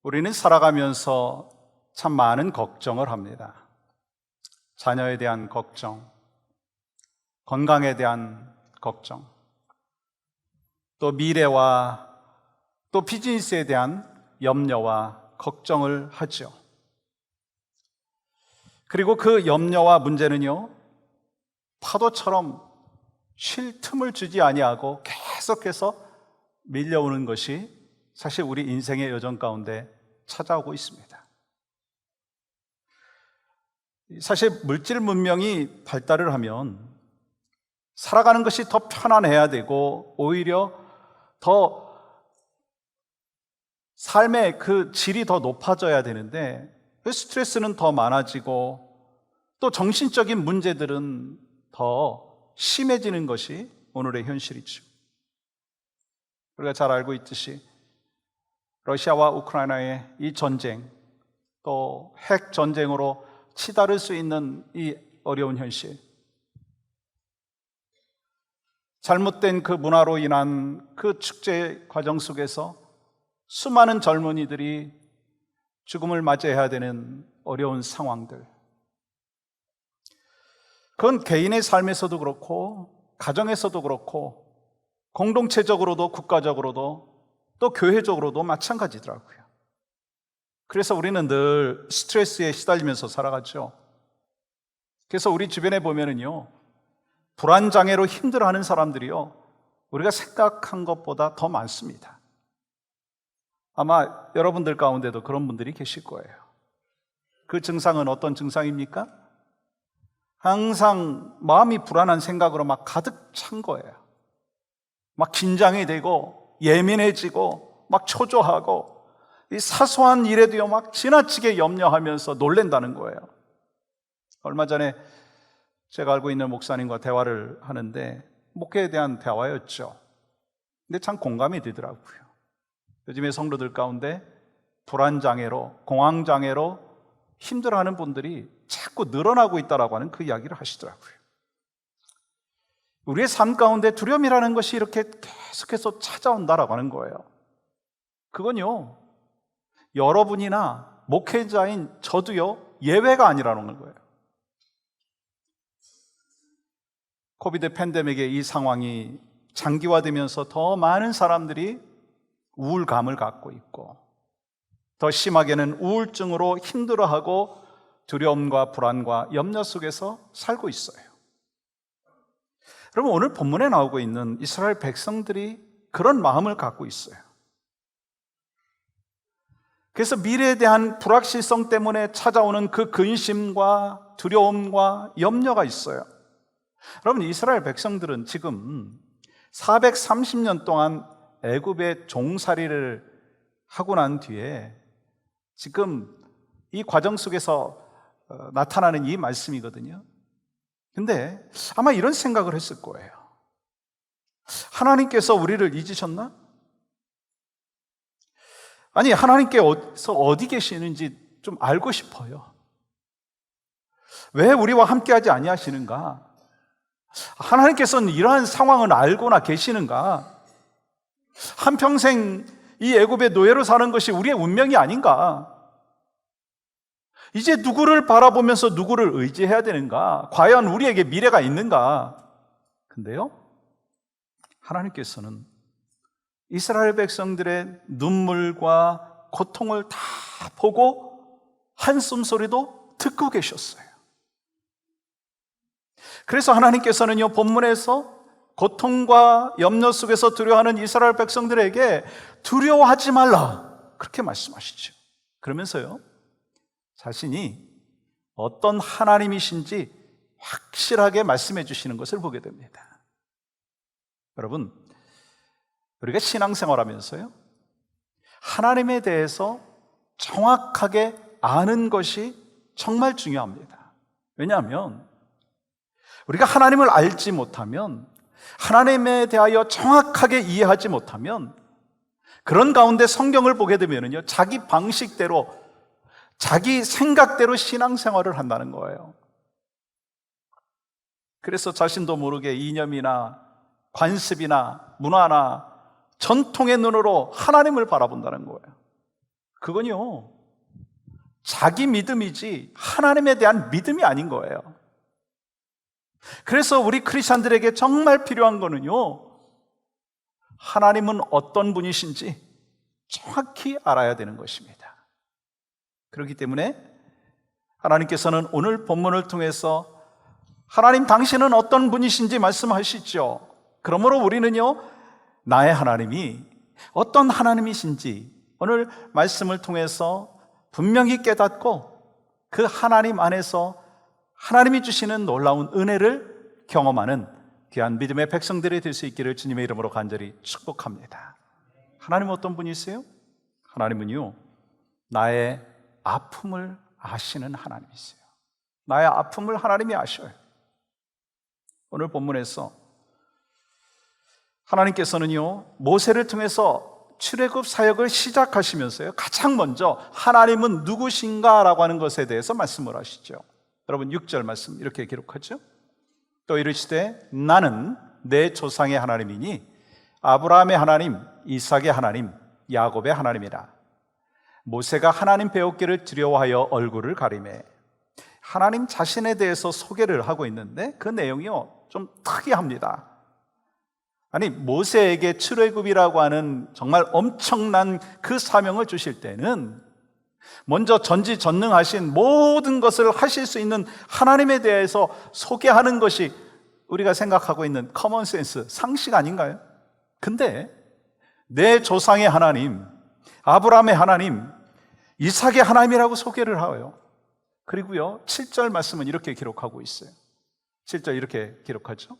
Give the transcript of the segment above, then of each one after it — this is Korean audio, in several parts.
우리는 살아가면서 참 많은 걱정을 합니다. 자녀에 대한 걱정, 건강에 대한 걱정, 또 미래와 또 비즈니스에 대한 염려와 걱정을 하죠. 그리고 그 염려와 문제는요, 파도처럼 쉴 틈을 주지 아니하고 계속해서 밀려오는 것이 사실 우리 인생의 여정 가운데 찾아오고 있습니다. 사실 물질 문명이 발달을 하면 살아가는 것이 더 편안해야 되고 오히려 더 삶의 그 질이 더 높아져야 되는데 스트레스는 더 많아지고 또 정신적인 문제들은 더 심해지는 것이 오늘의 현실이죠. 우리가 잘 알고 있듯이 러시아와 우크라이나의 이 전쟁, 또 핵 전쟁으로 치달을 수 있는 이 어려운 현실, 잘못된 그 문화로 인한 그 축제 과정 속에서 수많은 젊은이들이 죽음을 맞이해야 되는 어려운 상황들, 그건 개인의 삶에서도 그렇고 가정에서도 그렇고 공동체적으로도 국가적으로도 또 교회적으로도 마찬가지더라고요. 그래서 우리는 늘 스트레스에 시달리면서 살아가죠. 그래서 우리 주변에 보면은요, 불안장애로 힘들어하는 사람들이요, 우리가 생각한 것보다 더 많습니다. 아마 여러분들 가운데도 그런 분들이 계실 거예요. 그 증상은 어떤 증상입니까? 항상 마음이 불안한 생각으로 막 가득 찬 거예요. 막 긴장이 되고 예민해지고 막 초조하고 이 사소한 일에도요 막 지나치게 염려하면서 놀랜다는 거예요. 얼마 전에 제가 알고 있는 목사님과 대화를 하는데 목회에 대한 대화였죠. 근데 참 공감이 되더라고요. 요즘의 성도들 가운데 불안장애로, 공황장애로 힘들어하는 분들이 자꾸 늘어나고 있다라고 하는 그 이야기를 하시더라고요. 우리의 삶 가운데 두려움이라는 것이 이렇게 계속해서 찾아온다라고 하는 거예요. 그건요, 여러분이나 목회자인 저도요, 예외가 아니라는 거예요. 코비드 팬데믹의 이 상황이 장기화되면서 더 많은 사람들이 우울감을 갖고 있고, 더 심하게는 우울증으로 힘들어하고 두려움과 불안과 염려 속에서 살고 있어요. 여러분, 오늘 본문에 나오고 있는 이스라엘 백성들이 그런 마음을 갖고 있어요. 그래서 미래에 대한 불확실성 때문에 찾아오는 그 근심과 두려움과 염려가 있어요. 여러분, 이스라엘 백성들은 지금 430년 동안 애굽의 종살이를 하고 난 뒤에 지금 이 과정 속에서 나타나는 이 말씀이거든요. 근데 아마 이런 생각을 했을 거예요. 하나님께서 우리를 잊으셨나? 아니, 하나님께서 어디 계시는지 좀 알고 싶어요. 왜 우리와 함께하지 아니하시는가? 하나님께서는 이러한 상황을 알고나 계시는가? 한평생 이 애굽의 노예로 사는 것이 우리의 운명이 아닌가? 이제 누구를 바라보면서 누구를 의지해야 되는가? 과연 우리에게 미래가 있는가? 근데요, 하나님께서는 이스라엘 백성들의 눈물과 고통을 다 보고 한숨 소리도 듣고 계셨어요. 그래서 하나님께서는요, 본문에서 고통과 염려 속에서 두려워하는 이스라엘 백성들에게 두려워하지 말라, 그렇게 말씀하시죠. 그러면서요, 자신이 어떤 하나님이신지 확실하게 말씀해 주시는 것을 보게 됩니다. 여러분, 우리가 신앙생활 하면서요, 하나님에 대해서 정확하게 아는 것이 정말 중요합니다. 왜냐하면 우리가 하나님을 알지 못하면, 하나님에 대하여 정확하게 이해하지 못하면 그런 가운데 성경을 보게 되면요, 자기 방식대로, 자기 생각대로 신앙생활을 한다는 거예요. 그래서 자신도 모르게 이념이나 관습이나 문화나 전통의 눈으로 하나님을 바라본다는 거예요. 그건요, 자기 믿음이지 하나님에 대한 믿음이 아닌 거예요. 그래서 우리 크리스찬들에게 정말 필요한 거는요, 하나님은 어떤 분이신지 정확히 알아야 되는 것입니다. 그렇기 때문에 하나님께서는 오늘 본문을 통해서 하나님 당신은 어떤 분이신지 말씀하시죠. 그러므로 우리는요, 나의 하나님이 어떤 하나님이신지 오늘 말씀을 통해서 분명히 깨닫고 그 하나님 안에서 하나님이 주시는 놀라운 은혜를 경험하는 귀한 믿음의 백성들이 될 수 있기를 주님의 이름으로 간절히 축복합니다. 하나님은 어떤 분이세요? 하나님은요, 나의 아픔을 아시는 하나님이세요. 나의 아픔을 하나님이 아셔요. 오늘 본문에서 하나님께서는요, 모세를 통해서 출애굽 사역을 시작하시면서요, 가장 먼저 하나님은 누구신가 라고 하는 것에 대해서 말씀을 하시죠. 여러분 6절 말씀 이렇게 기록하죠. 또 이르시되 나는 내 조상의 하나님이니 아브라함의 하나님, 이삭의 하나님, 야곱의 하나님이라. 모세가 하나님 배우기를 두려워하여 얼굴을 가리매. 하나님 자신에 대해서 소개를 하고 있는데 그 내용이요, 좀 특이합니다. 아니, 모세에게 출애굽이라고 하는 정말 엄청난 그 사명을 주실 때는 먼저 전지전능하신 모든 것을 하실 수 있는 하나님에 대해서 소개하는 것이 우리가 생각하고 있는 커먼센스, 상식 아닌가요? 근데 내 조상의 하나님, 아브라함의 하나님, 이삭의 하나님이라고 소개를 하여요. 그리고요, 7절 말씀은 이렇게 기록하고 있어요. 7절 이렇게 기록하죠.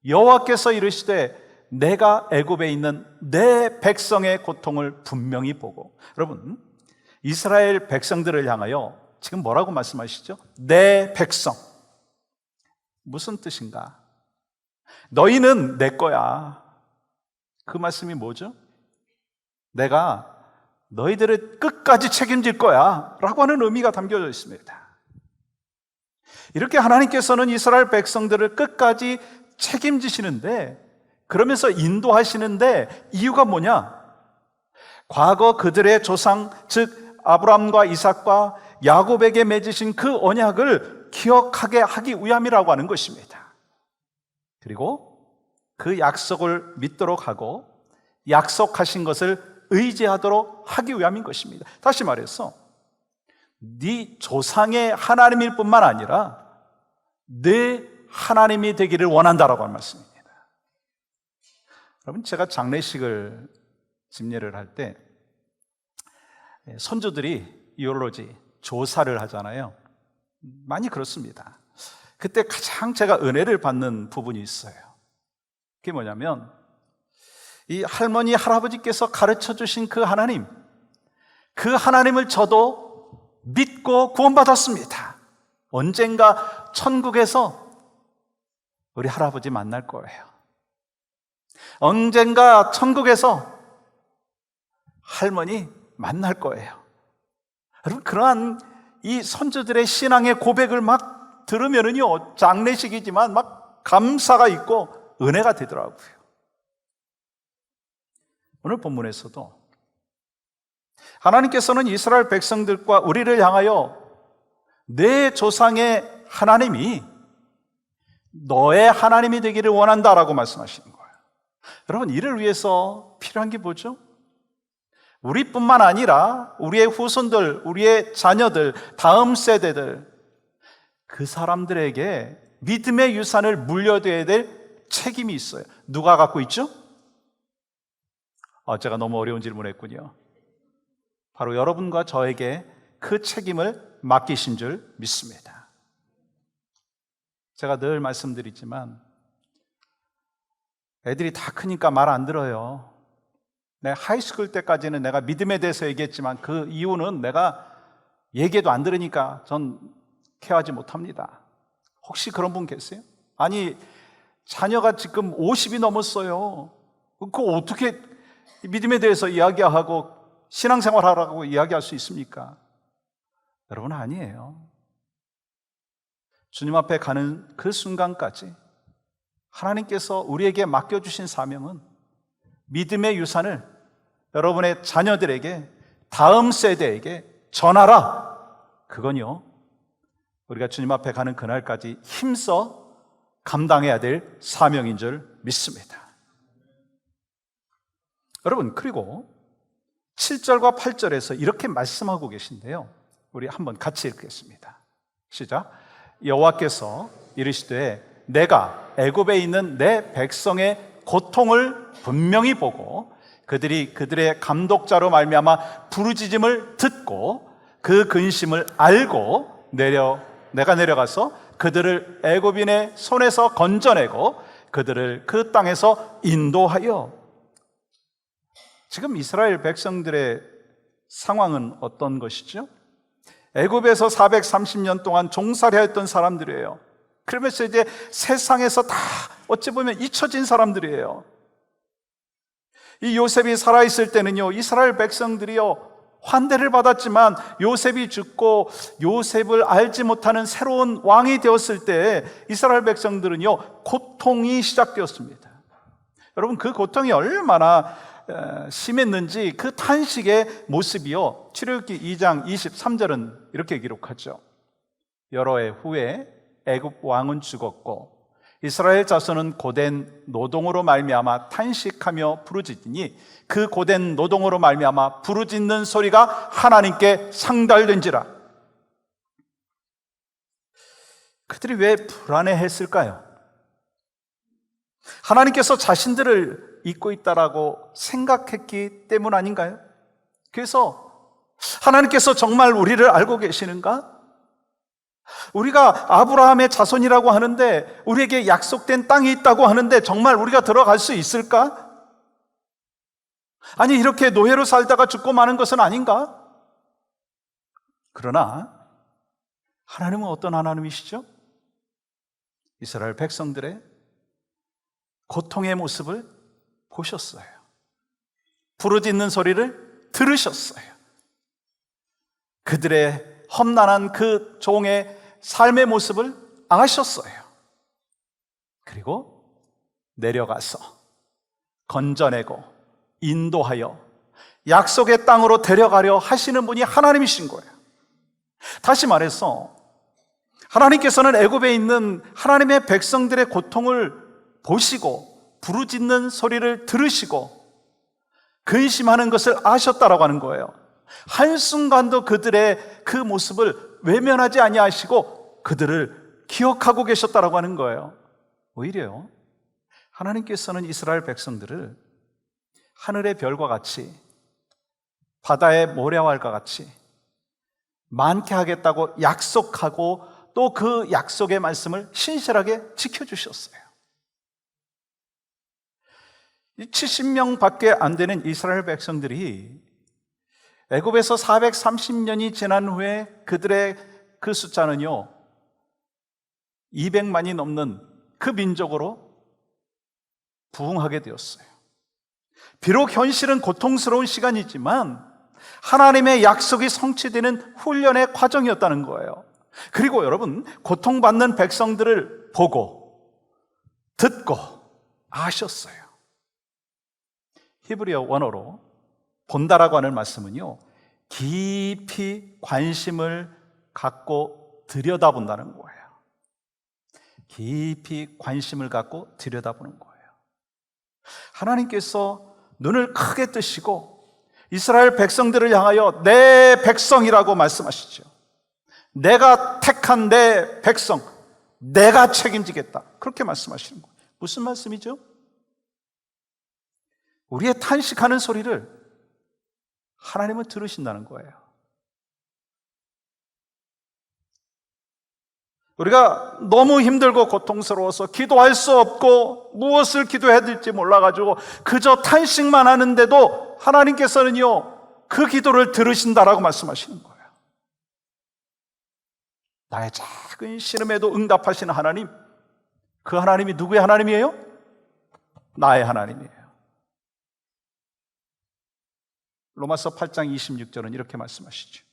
여호와께서 이르시되 내가 애굽에 있는 내 백성의 고통을 분명히 보고. 여러분, 이스라엘 백성들을 향하여 지금 뭐라고 말씀하시죠? 내 백성. 무슨 뜻인가? 너희는 내 거야. 그 말씀이 뭐죠? 내가 너희들을 끝까지 책임질 거야 라고 하는 의미가 담겨져 있습니다. 이렇게 하나님께서는 이스라엘 백성들을 끝까지 책임지시는데, 그러면서 인도하시는데 이유가 뭐냐? 과거 그들의 조상, 즉 아브라함과 이삭과 야곱에게 맺으신 그 언약을 기억하게 하기 위함이라고 하는 것입니다. 그리고 그 약속을 믿도록 하고 약속하신 것을 의지하도록 하기 위함인 것입니다. 다시 말해서 네 조상의 하나님일 뿐만 아니라 네 하나님이 되기를 원한다라고 하는 말씀입니다. 여러분, 제가 장례식을 집례를 할 때 선조들이 이올로지 조사를 하잖아요. 많이 그렇습니다. 그때 가장 제가 은혜를 받는 부분이 있어요. 그게 뭐냐면 이 할머니, 할아버지께서 가르쳐 주신 그 하나님, 그 하나님을 저도 믿고 구원받았습니다. 언젠가 천국에서 우리 할아버지 만날 거예요. 언젠가 천국에서 할머니 만날 거예요. 여러분, 그러한 이 선조들의 신앙의 고백을 막 들으면은요, 장례식이지만 막 감사가 있고 은혜가 되더라고요. 오늘 본문에서도 하나님께서는 이스라엘 백성들과 우리를 향하여 내 조상의 하나님이 너의 하나님이 되기를 원한다라고 말씀하시는 거예요. 여러분, 이를 위해서 필요한 게 뭐죠? 우리뿐만 아니라 우리의 후손들, 우리의 자녀들, 다음 세대들, 그 사람들에게 믿음의 유산을 물려줘야 될 책임이 있어요. 누가 갖고 있죠? 제가 너무 어려운 질문을 했군요. 바로 여러분과 저에게 그 책임을 맡기신 줄 믿습니다. 제가 늘 말씀드리지만 애들이 다 크니까 말 안 들어요. 내 하이스쿨 때까지는 내가 믿음에 대해서 얘기했지만 그 이유는 내가 얘기해도 안 들으니까 전 케어하지 못합니다. 혹시 그런 분 계세요? 아니, 자녀가 지금 50이 넘었어요. 그거 어떻게 믿음에 대해서 이야기하고 신앙생활 하라고 이야기할 수 있습니까? 여러분, 아니에요. 주님 앞에 가는 그 순간까지 하나님께서 우리에게 맡겨주신 사명은 믿음의 유산을 여러분의 자녀들에게 다음 세대에게 전하라. 그건요, 우리가 주님 앞에 가는 그날까지 힘써 감당해야 될 사명인 줄 믿습니다. 여러분, 그리고 7절과 8절에서 이렇게 말씀하고 계신데요, 우리 한번 같이 읽겠습니다. 시작. 여호와께서 이르시되 내가 애굽에 있는 내 백성의 고통을 분명히 보고 그들이 그들의 감독자로 말미암아 부르짖음을 듣고 그 근심을 알고 내가 내려가서 그들을 애굽인의 손에서 건져내고 그들을 그 땅에서 인도하여. 지금 이스라엘 백성들의 상황은 어떤 것이죠? 애굽에서 430년 동안 종살이했던 사람들이에요. 그러면서 이제 세상에서 다 어찌 보면 잊혀진 사람들이에요. 이 요셉이 살아있을 때는요, 이스라엘 백성들이요 환대를 받았지만 요셉이 죽고 요셉을 알지 못하는 새로운 왕이 되었을 때 이스라엘 백성들은요 고통이 시작되었습니다. 여러분, 그 고통이 얼마나 심했는지 그 탄식의 모습이요, 출애굽기 2장 23절은 이렇게 기록하죠. 여러 해 후에 애굽 왕은 죽었고 이스라엘 자손은 고된 노동으로 말미암아 탄식하며 부르짖으니 그 고된 노동으로 말미암아 부르짖는 소리가 하나님께 상달된지라. 그들이 왜 불안해했을까요? 하나님께서 자신들을 잊고 있다라고 생각했기 때문 아닌가요? 그래서 하나님께서 정말 우리를 알고 계시는가? 우리가 아브라함의 자손이라고 하는데, 우리에게 약속된 땅이 있다고 하는데 정말 우리가 들어갈 수 있을까? 아니, 이렇게 노예로 살다가 죽고 마는 것은 아닌가? 그러나 하나님은 어떤 하나님이시죠? 이스라엘 백성들의 고통의 모습을 보셨어요. 부르짖는 소리를 들으셨어요. 그들의 험난한 그 종의 삶의 모습을 아셨어요. 그리고 내려가서 건져내고 인도하여 약속의 땅으로 데려가려 하시는 분이 하나님이신 거예요. 다시 말해서 하나님께서는 애굽에 있는 하나님의 백성들의 고통을 보시고 부르짖는 소리를 들으시고 근심하는 것을 아셨다라고 하는 거예요. 한순간도 그들의 그 모습을 외면하지 아니하시고 그들을 기억하고 계셨다라고 하는 거예요. 오히려요, 하나님께서는 이스라엘 백성들을 하늘의 별과 같이 바다의 모래알과 같이 많게 하겠다고 약속하고 또 그 약속의 말씀을 신실하게 지켜주셨어요. 70명 밖에 안 되는 이스라엘 백성들이 애굽에서 430년이 지난 후에 그들의 그 숫자는요 200만이 넘는 그 민족으로 부흥하게 되었어요. 비록 현실은 고통스러운 시간이지만 하나님의 약속이 성취되는 훈련의 과정이었다는 거예요. 그리고 여러분, 고통받는 백성들을 보고 듣고 아셨어요. 히브리어 원어로 본다라고 하는 말씀은요 깊이 관심을 갖고 들여다본다는 거예요. 깊이 관심을 갖고 들여다보는 거예요. 하나님께서 눈을 크게 뜨시고 이스라엘 백성들을 향하여 내 백성이라고 말씀하시죠. 내가 택한 내 백성, 내가 책임지겠다, 그렇게 말씀하시는 거예요. 무슨 말씀이죠? 우리의 탄식하는 소리를 하나님은 들으신다는 거예요. 우리가 너무 힘들고 고통스러워서 기도할 수 없고 무엇을 기도해야 될지 몰라가지고 그저 탄식만 하는데도 하나님께서는요 그 기도를 들으신다라고 말씀하시는 거예요. 나의 작은 신음에도 응답하시는 하나님, 그 하나님이 누구의 하나님이에요? 나의 하나님이에요. 로마서 8장 26절은 이렇게 말씀하시죠.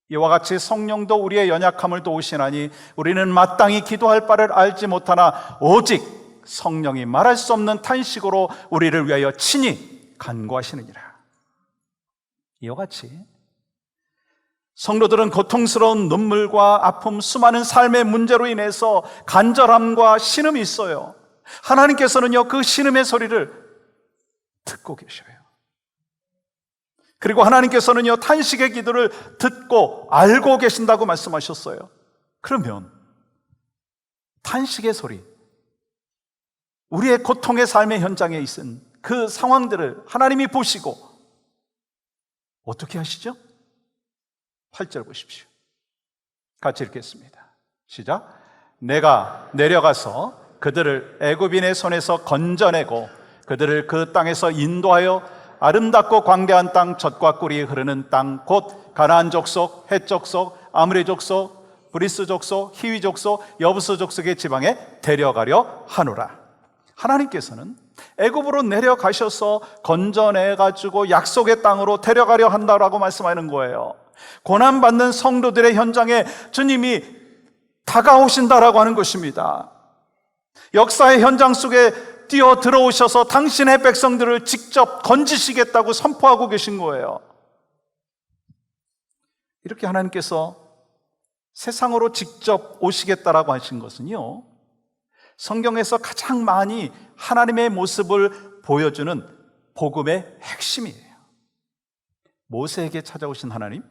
이와 같이 성령도 우리의 연약함을 도우시나니 우리는 마땅히 기도할 바를 알지 못하나 오직 성령이 말할 수 없는 탄식으로 우리를 위하여 친히 간구하시느니라. 이와 같이 성도들은 고통스러운 눈물과 아픔, 수많은 삶의 문제로 인해서 간절함과 신음이 있어요. 하나님께서는요, 그 신음의 소리를 듣고 계셔요. 그리고 하나님께서는요, 탄식의 기도를 듣고 알고 계신다고 말씀하셨어요. 그러면 탄식의 소리, 우리의 고통의 삶의 현장에 있은 그 상황들을 하나님이 보시고 어떻게 하시죠? 8절 보십시오. 같이 읽겠습니다. 시작. 내가 내려가서 그들을 애굽인의 손에서 건져내고 그들을 그 땅에서 인도하여 아름답고 광대한 땅, 젖과 꿀이 흐르는 땅, 곧 가나안 족속, 헷 족속, 아므리 족속, 브리스 족속, 히위 족속, 여부스 족속의 지방에 데려가려 하노라. 하나님께서는 애굽으로 내려가셔서 건져내가지고 약속의 땅으로 데려가려 한다라고 말씀하는 거예요. 고난받는 성도들의 현장에 주님이 다가오신다라고 하는 것입니다. 역사의 현장 속에 뛰어 들어오셔서 당신의 백성들을 직접 건지시겠다고 선포하고 계신 거예요. 이렇게 하나님께서 세상으로 직접 오시겠다라고 하신 것은요, 성경에서 가장 많이 하나님의 모습을 보여주는 복음의 핵심이에요. 모세에게 찾아오신 하나님,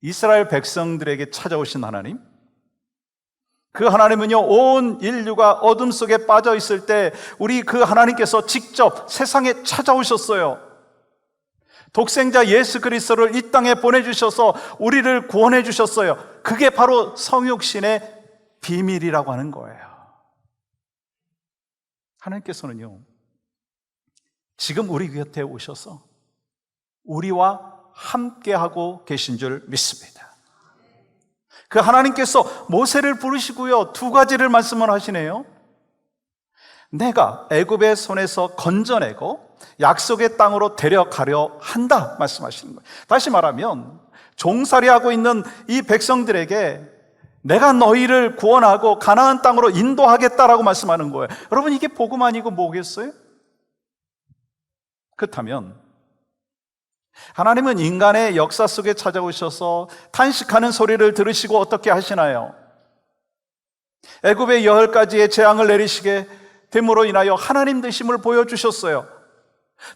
이스라엘 백성들에게 찾아오신 하나님, 그 하나님은요, 온 인류가 어둠 속에 빠져 있을 때 우리 그 하나님께서 직접 세상에 찾아오셨어요. 독생자 예수 그리스도를 이 땅에 보내주셔서 우리를 구원해 주셨어요. 그게 바로 성육신의 비밀이라고 하는 거예요. 하나님께서는요, 지금 우리 곁에 오셔서 우리와 함께하고 계신 줄 믿습니다. 그 하나님께서 모세를 부르시고요, 두 가지를 말씀을 하시네요. 내가 애굽의 손에서 건져내고 약속의 땅으로 데려가려 한다 말씀하시는 거예요. 다시 말하면 종살이하고 있는 이 백성들에게 내가 너희를 구원하고 가나안 땅으로 인도하겠다라고 말씀하는 거예요. 여러분, 이게 복음 아니고 뭐겠어요? 그렇다면 하나님은 인간의 역사 속에 찾아오셔서 탄식하는 소리를 들으시고 어떻게 하시나요? 애굽의 10가지의 재앙을 내리시게 됨으로 인하여 하나님 되심을 보여주셨어요.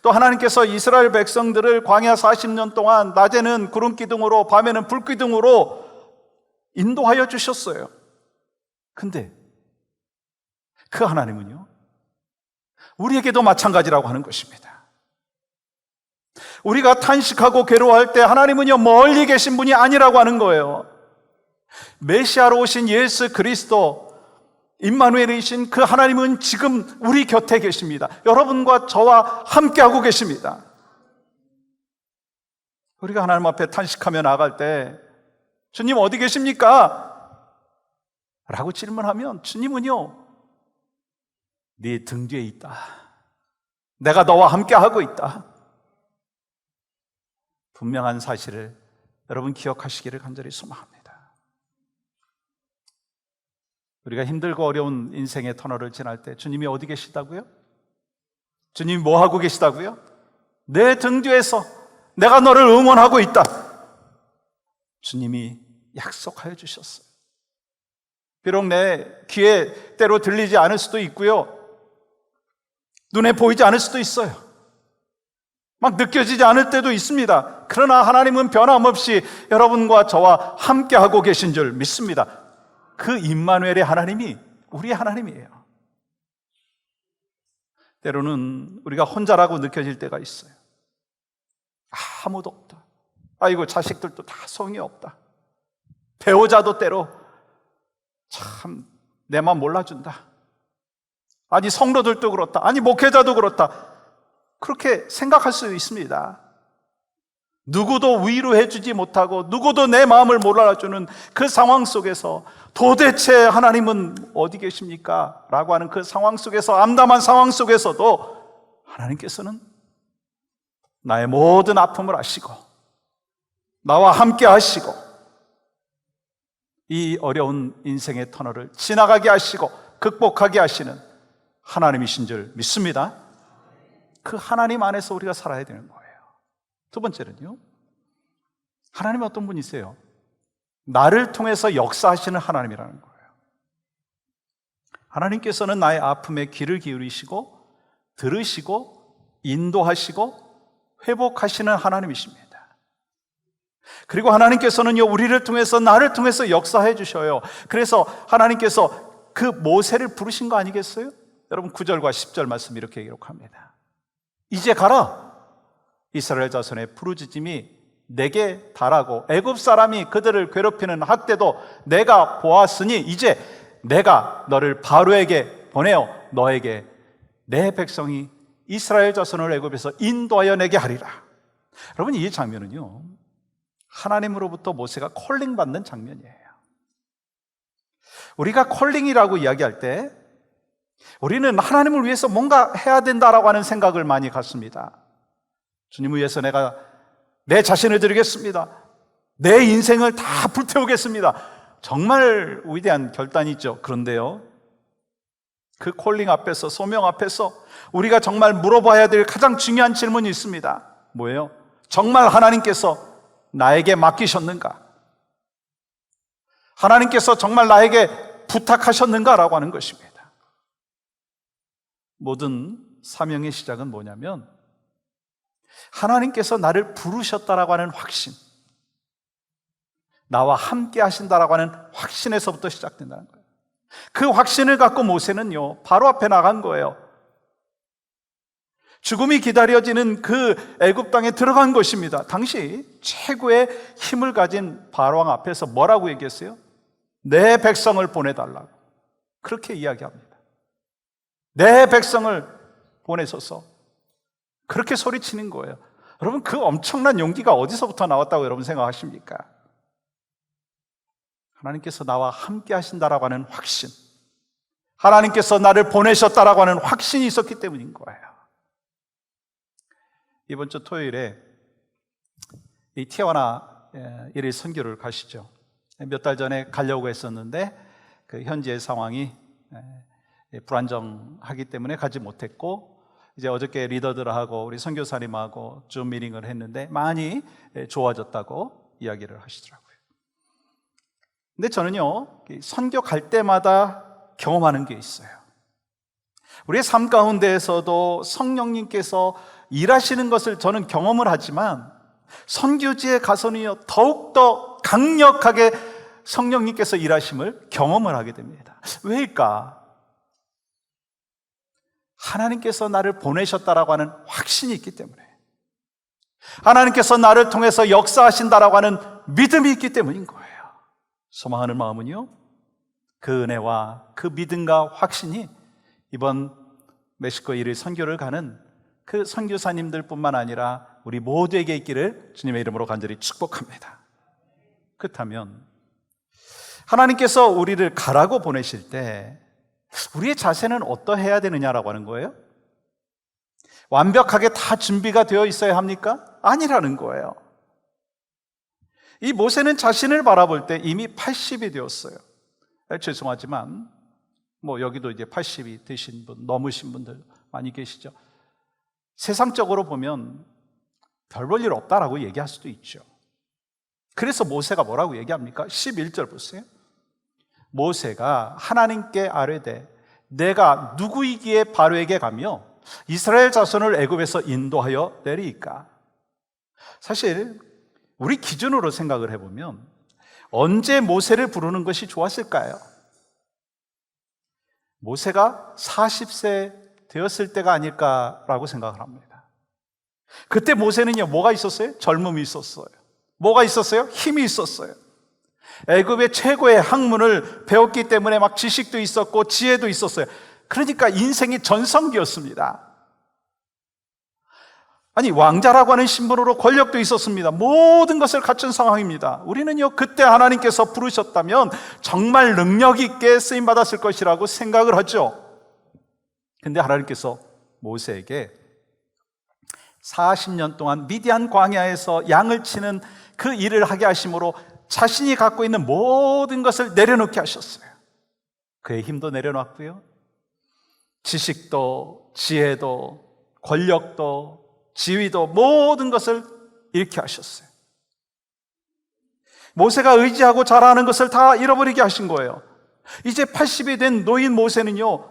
또 하나님께서 이스라엘 백성들을 광야 40년 동안 낮에는 구름 기둥으로 밤에는 불 기둥으로 인도하여 주셨어요. 근데 그 하나님은요, 우리에게도 마찬가지라고 하는 것입니다. 우리가 탄식하고 괴로워할 때 하나님은요, 멀리 계신 분이 아니라고 하는 거예요. 메시아로 오신 예수 그리스도 임마누엘이신 그 하나님은 지금 우리 곁에 계십니다. 여러분과 저와 함께하고 계십니다. 우리가 하나님 앞에 탄식하며 나아갈 때 주님 어디 계십니까? 라고 질문하면 주님은요, 네 등 뒤에 있다. 내가 너와 함께하고 있다. 분명한 사실을 여러분 기억하시기를 간절히 소망합니다. 우리가 힘들고 어려운 인생의 터널을 지날 때 주님이 어디 계시다고요? 주님이 뭐 하고 계시다고요? 내 등 뒤에서 내가 너를 응원하고 있다. 주님이 약속하여 주셨어요. 비록 내 귀에 때로 들리지 않을 수도 있고요, 눈에 보이지 않을 수도 있어요. 막 느껴지지 않을 때도 있습니다. 그러나 하나님은 변함없이 여러분과 저와 함께하고 계신 줄 믿습니다. 그 임마누엘의 하나님이 우리의 하나님이에요. 때로는 우리가 혼자라고 느껴질 때가 있어요. 아무도 없다. 아이고, 자식들도 다 성이 없다. 배우자도 때로 참 내 맘 몰라준다. 아니, 성도들도 그렇다. 아니, 목회자도 그렇다. 그렇게 생각할 수 있습니다. 누구도 위로해주지 못하고 누구도 내 마음을 몰라주는 그 상황 속에서 도대체 하나님은 어디 계십니까? 라고 하는 그 상황 속에서, 암담한 상황 속에서도 하나님께서는 나의 모든 아픔을 아시고 나와 함께 하시고 이 어려운 인생의 터널을 지나가게 하시고 극복하게 하시는 하나님이신 줄 믿습니다. 그 하나님 안에서 우리가 살아야 되는 거예요. 두 번째는요, 하나님은 어떤 분이세요? 나를 통해서 역사하시는 하나님이라는 거예요. 하나님께서는 나의 아픔에 귀를 기울이시고 들으시고 인도하시고 회복하시는 하나님이십니다. 그리고 하나님께서는요, 우리를 통해서, 나를 통해서 역사해 주셔요. 그래서 하나님께서 그 모세를 부르신 거 아니겠어요? 여러분 9절과 10절 말씀 이렇게 기록합니다. 이제 가라, 이스라엘 자손의 부르짖음이 내게 달하고 애굽 사람이 그들을 괴롭히는 학대도 내가 보았으니 이제 내가 너를 바로에게 보내어 너에게 내 백성이 이스라엘 자손을 애굽에서 인도하여 내게 하리라. 여러분, 이 장면은요, 하나님으로부터 모세가 콜링 받는 장면이에요. 우리가 콜링이라고 이야기할 때 우리는 하나님을 위해서 뭔가 해야 된다라고 하는 생각을 많이 갖습니다. 주님을 위해서 내가 내 자신을 드리겠습니다. 내 인생을 다 불태우겠습니다. 정말 위대한 결단이죠. 그런데요, 그 콜링 앞에서, 소명 앞에서 우리가 정말 물어봐야 될 가장 중요한 질문이 있습니다. 뭐예요? 정말 하나님께서 나에게 맡기셨는가? 하나님께서 정말 나에게 부탁하셨는가라고 하는 것입니다. 모든 사명의 시작은 뭐냐면 하나님께서 나를 부르셨다라고 하는 확신, 나와 함께 하신다라고 하는 확신에서부터 시작된다는 거예요. 그 확신을 갖고 모세는요, 바로 앞에 나간 거예요. 죽음이 기다려지는 그 애굽 땅에 들어간 것입니다. 당시 최고의 힘을 가진 바로왕 앞에서 뭐라고 얘기했어요? 내 백성을 보내달라고 그렇게 이야기합니다. 내 백성을 보내소서, 그렇게 소리치는 거예요. 여러분, 그 엄청난 용기가 어디서부터 나왔다고 여러분 생각하십니까? 하나님께서 나와 함께 하신다라고 하는 확신, 하나님께서 나를 보내셨다라고 하는 확신이 있었기 때문인 거예요. 이번 주 토요일에 이 티아와나 1일 선교를 가시죠. 몇 달 전에 가려고 했었는데 그 현지의 상황이 불안정하기 때문에 가지 못했고, 이제 어저께 리더들하고 우리 선교사님하고 줌 미팅을 했는데 많이 좋아졌다고 이야기를 하시더라고요. 근데 저는요, 선교 갈 때마다 경험하는 게 있어요. 우리의 삶 가운데에서도 성령님께서 일하시는 것을 저는 경험을 하지만 선교지에 가서는요, 더욱더 강력하게 성령님께서 일하심을 경험을 하게 됩니다. 왜일까? 하나님께서 나를 보내셨다라고 하는 확신이 있기 때문에, 하나님께서 나를 통해서 역사하신다라고 하는 믿음이 있기 때문인 거예요. 소망하는 마음은요, 그 은혜와 그 믿음과 확신이 이번 멕시코 1일 선교를 가는 그 선교사님들 뿐만 아니라 우리 모두에게 있기를 주님의 이름으로 간절히 축복합니다. 그렇다면 하나님께서 우리를 가라고 보내실 때 우리의 자세는 어떠해야 되느냐라고 하는 거예요? 완벽하게 다 준비가 되어 있어야 합니까? 아니라는 거예요. 이 모세는 자신을 바라볼 때 이미 80이 되었어요. 죄송하지만 여기도 이제 80이 되신 분, 넘으신 분들 많이 계시죠. 세상적으로 보면 별 볼 일 없다라고 얘기할 수도 있죠. 그래서 모세가 뭐라고 얘기합니까? 11절 보세요. 모세가 하나님께 아뢰되 내가 누구이기에 바로에게 가며 이스라엘 자손을 애굽에서 인도하여 내리이까? 사실 우리 기준으로 생각을 해보면 언제 모세를 부르는 것이 좋았을까요? 모세가 40세 되었을 때가 아닐까라고 생각을 합니다. 그때 모세는요, 뭐가 있었어요? 젊음이 있었어요. 뭐가 있었어요? 힘이 있었어요. 애굽의 최고의 학문을 배웠기 때문에 막 지식도 있었고 지혜도 있었어요. 그러니까 인생이 전성기였습니다. 아니, 왕자라고 하는 신분으로 권력도 있었습니다. 모든 것을 갖춘 상황입니다. 우리는요, 그때 하나님께서 부르셨다면 정말 능력 있게 쓰임받았을 것이라고 생각을 하죠. 근데 하나님께서 모세에게 40년 동안 미디안 광야에서 양을 치는 그 일을 하게 하심으로 자신이 갖고 있는 모든 것을 내려놓게 하셨어요. 그의 힘도 내려놨고요, 지식도 지혜도 권력도 지위도 모든 것을 잃게 하셨어요. 모세가 의지하고 잘하는 것을 다 잃어버리게 하신 거예요. 이제 80이 된 노인 모세는요,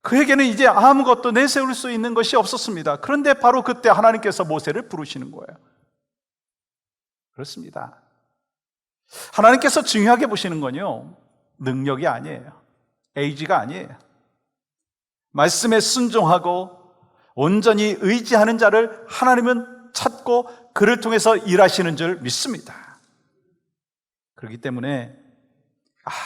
그에게는 이제 아무것도 내세울 수 있는 것이 없었습니다. 그런데 바로 그때 하나님께서 모세를 부르시는 거예요. 그렇습니다. 하나님께서 중요하게 보시는 건요, 능력이 아니에요. 에이지가 아니에요. 말씀에 순종하고 온전히 의지하는 자를 하나님은 찾고 그를 통해서 일하시는 줄 믿습니다. 그렇기 때문에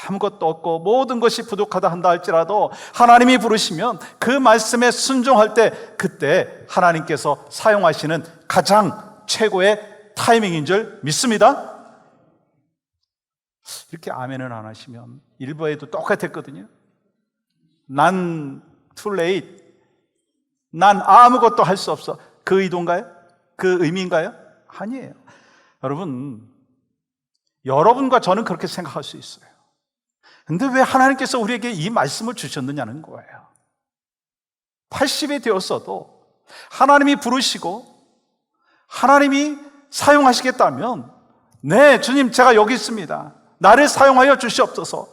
아무것도 없고 모든 것이 부족하다 한다 할지라도 하나님이 부르시면 그 말씀에 순종할 때, 그때 하나님께서 사용하시는 가장 최고의 타이밍인 줄 믿습니다. 이렇게 아멘을 안 하시면 일부에도 똑같았거든요. 난 too late, 난 아무것도 할 수 없어. 그 의도인가요? 그 의미인가요? 아니에요. 여러분과 저는 그렇게 생각할 수 있어요. 근데 왜 하나님께서 우리에게 이 말씀을 주셨느냐는 거예요. 80이 되었어도 하나님이 부르시고 하나님이 사용하시겠다면, 네, 주님, 제가 여기 있습니다. 나를 사용하여 주시옵소서.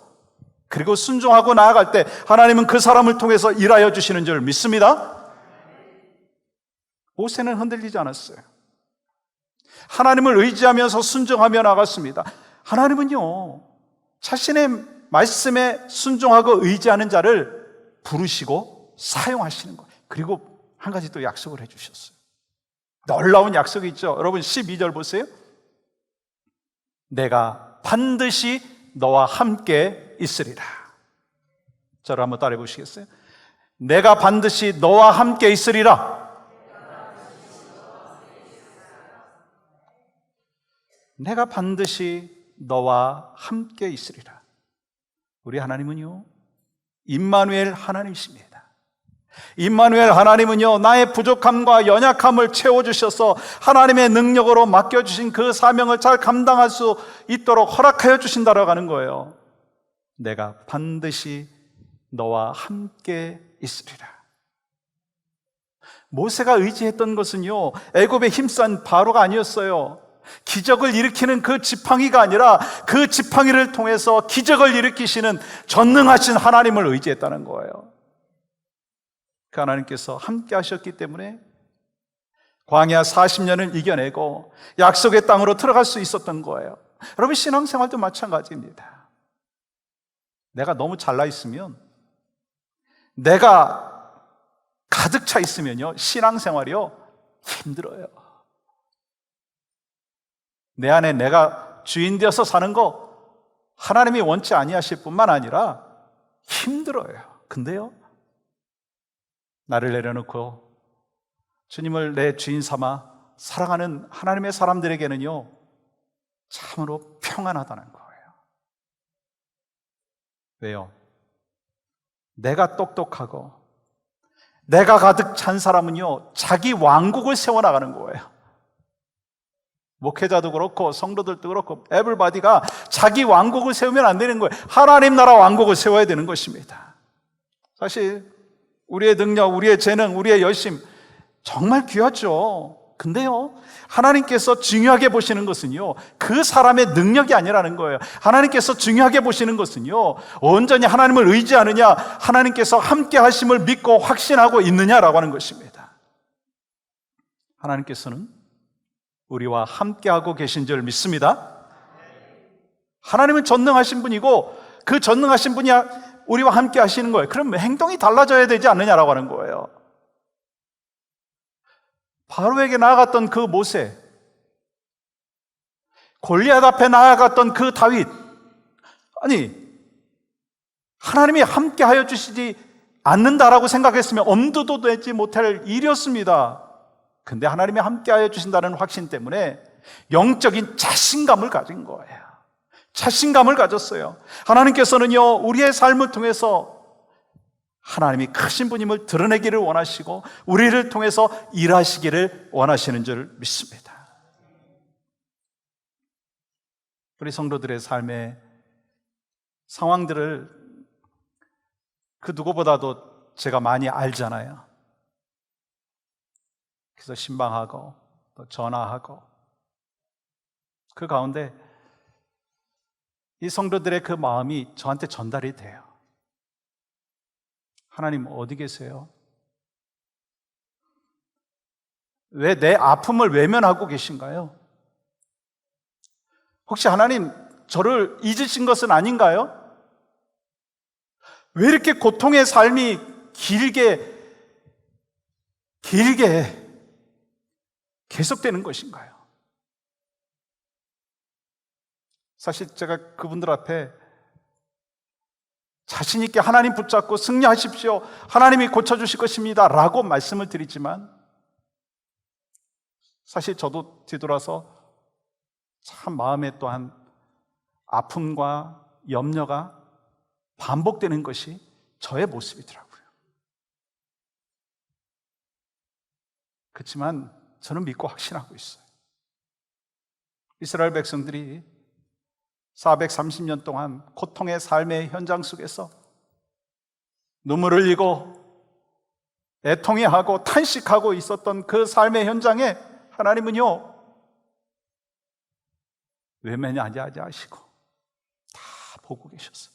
그리고 순종하고 나아갈 때 하나님은 그 사람을 통해서 일하여 주시는 줄 믿습니다. 모세는 흔들리지 않았어요. 하나님을 의지하면서 순종하며 나갔습니다. 하나님은요, 자신의 말씀에 순종하고 의지하는 자를 부르시고 사용하시는 거예요. 그리고 한 가지 또 약속을 해주셨어요. 놀라운 약속이 있죠. 여러분 12절 보세요. 내가 반드시 너와 함께 있으리라. 저를 한번 따라해 보시겠어요? 내가 반드시 너와 함께 있으리라. 내가 반드시 너와 함께 있으리라. 우리 하나님은요, 임마누엘 하나님이십니다. 임마누엘 하나님은요, 나의 부족함과 연약함을 채워주셔서 하나님의 능력으로 맡겨주신 그 사명을 잘 감당할 수 있도록 허락하여 주신다라고 하는 거예요. 내가 반드시 너와 함께 있으리라. 모세가 의지했던 것은요, 애굽에 힘싼 바로가 아니었어요. 기적을 일으키는 그 지팡이가 아니라 그 지팡이를 통해서 기적을 일으키시는 전능하신 하나님을 의지했다는 거예요. 그 하나님께서 함께 하셨기 때문에 광야 40년을 이겨내고 약속의 땅으로 들어갈 수 있었던 거예요. 여러분, 신앙생활도 마찬가지입니다. 내가 너무 잘나 있으면, 내가 가득 차 있으면요, 신앙생활이요, 힘들어요. 내 안에 내가 주인 되어서 사는 거 하나님이 원치 아니하실 뿐만 아니라 힘들어요. 근데요, 나를 내려놓고 주님을 내 주인 삼아 사랑하는 하나님의 사람들에게는요, 참으로 평안하다는 거예요. 왜요? 내가 똑똑하고 내가 가득 찬 사람은요, 자기 왕국을 세워나가는 거예요. 목회자도 그렇고 성도들도 그렇고 에블바디가 자기 왕국을 세우면 안 되는 거예요. 하나님 나라 왕국을 세워야 되는 것입니다. 사실 우리의 능력, 우리의 재능, 우리의 열심 정말 귀하죠. 근데요, 하나님께서 중요하게 보시는 것은요, 그 사람의 능력이 아니라는 거예요. 하나님께서 중요하게 보시는 것은요, 온전히 하나님을 의지하느냐, 하나님께서 함께 하심을 믿고 확신하고 있느냐라고 하는 것입니다. 하나님께서는 우리와 함께하고 계신 줄 믿습니다. 하나님은 전능하신 분이고 그 전능하신 분이 우리와 함께 하시는 거예요. 그럼 행동이 달라져야 되지 않느냐라고 하는 거예요. 바로에게 나아갔던 그 모세, 골리앗 앞에 나아갔던 그 다윗, 아니, 하나님이 함께 하여 주시지 않는다라고 생각했으면 엄두도 내지 못할 일이었습니다. 근데 하나님이 함께하여 주신다는 확신 때문에 영적인 자신감을 가진 거예요. 자신감을 가졌어요. 하나님께서는요, 우리의 삶을 통해서 하나님이 크신 분임을 드러내기를 원하시고 우리를 통해서 일하시기를 원하시는 줄 믿습니다. 우리 성도들의 삶의 상황들을 그 누구보다도 제가 많이 알잖아요. 그래서 신방하고 또 전화하고 그 가운데 이 성도들의 그 마음이 저한테 전달이 돼요. 하나님 어디 계세요? 왜 내 아픔을 외면하고 계신가요? 혹시 하나님 저를 잊으신 것은 아닌가요? 왜 이렇게 고통의 삶이 길게 계속되는 것인가요? 사실 제가 그분들 앞에 자신 있게 하나님 붙잡고 승리하십시오, 하나님이 고쳐주실 것입니다 라고 말씀을 드리지만 사실 저도 뒤돌아서 참 마음에 또한 아픔과 염려가 반복되는 것이 저의 모습이더라고요. 그렇지만 저는 믿고 확신하고 있어요. 이스라엘 백성들이 430년 동안 고통의 삶의 현장 속에서 눈물을 흘리고 애통해하고 탄식하고 있었던 그 삶의 현장에 하나님은요 외면하지 하시고 다 보고 계셨어요.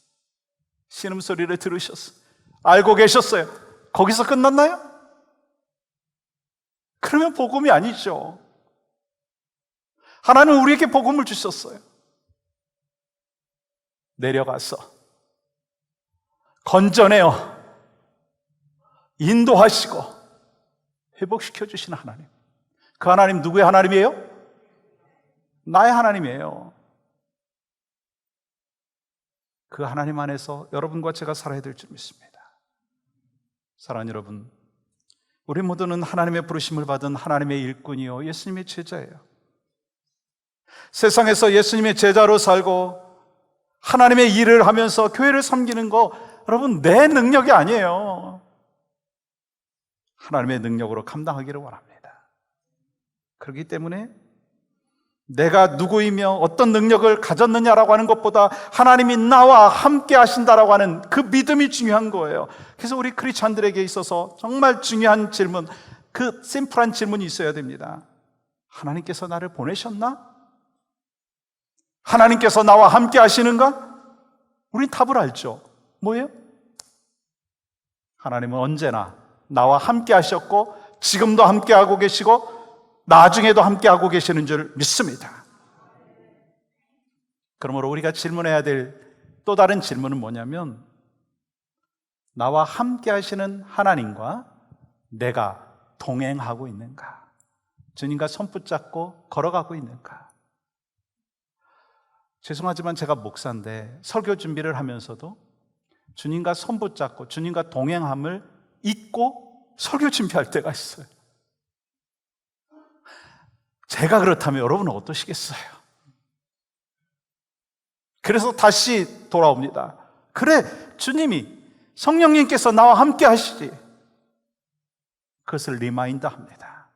신음소리를 들으셨어요. 알고 계셨어요. 거기서 끝났나요? 그러면 복음이 아니죠. 하나님은 우리에게 복음을 주셨어요. 내려가서 건져내어 인도하시고 회복시켜 주시는 하나님. 그 하나님 누구의 하나님이에요? 나의 하나님이에요. 그 하나님 안에서 여러분과 제가 살아야 될 줄 믿습니다. 사랑하는 여러분, 우리 모두는 하나님의 부르심을 받은 하나님의 일꾼이요 예수님의 제자예요. 세상에서 예수님의 제자로 살고 하나님의 일을 하면서 교회를 섬기는 거 여러분 내 능력이 아니에요. 하나님의 능력으로 감당하기를 원합니다. 그렇기 때문에 내가 누구이며 어떤 능력을 가졌느냐라고 하는 것보다 하나님이 나와 함께 하신다라고 하는 그 믿음이 중요한 거예요. 그래서 우리 크리스찬들에게 있어서 정말 중요한 질문, 그 심플한 질문이 있어야 됩니다. 하나님께서 나를 보내셨나? 하나님께서 나와 함께 하시는가? 우린 답을 알죠. 뭐예요? 하나님은 언제나 나와 함께 하셨고 지금도 함께 하고 계시고 나중에도 함께 하고 계시는 줄 믿습니다. 그러므로 우리가 질문해야 될 또 다른 질문은 뭐냐면 나와 함께 하시는 하나님과 내가 동행하고 있는가? 주님과 손 붙잡고 걸어가고 있는가? 죄송하지만 제가 목사인데 설교 준비를 하면서도 주님과 손 붙잡고 주님과 동행함을 잊고 설교 준비할 때가 있어요. 제가 그렇다면 여러분은 어떠시겠어요? 그래서 다시 돌아옵니다. 그래, 주님이 성령님께서 나와 함께 하시지. 그것을 리마인드 합니다.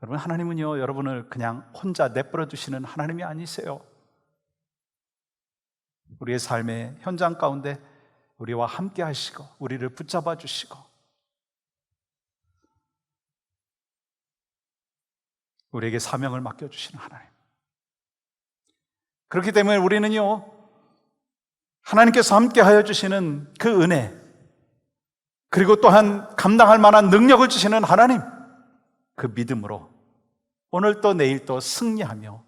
여러분, 하나님은요 여러분을 그냥 혼자 내버려 두시는 하나님이 아니세요. 우리의 삶의 현장 가운데 우리와 함께 하시고 우리를 붙잡아 주시고 우리에게 사명을 맡겨주시는 하나님. 그렇기 때문에 우리는요 하나님께서 함께 하여 주시는 그 은혜, 그리고 또한 감당할 만한 능력을 주시는 하나님, 그 믿음으로 오늘 또 내일 또 승리하며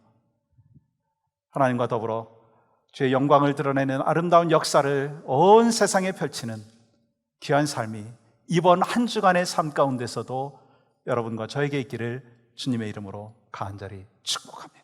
하나님과 더불어 주의 영광을 드러내는 아름다운 역사를 온 세상에 펼치는 귀한 삶이 이번 한 주간의 삶 가운데서도 여러분과 저에게 있기를 주님의 이름으로 간절히 축복합니다.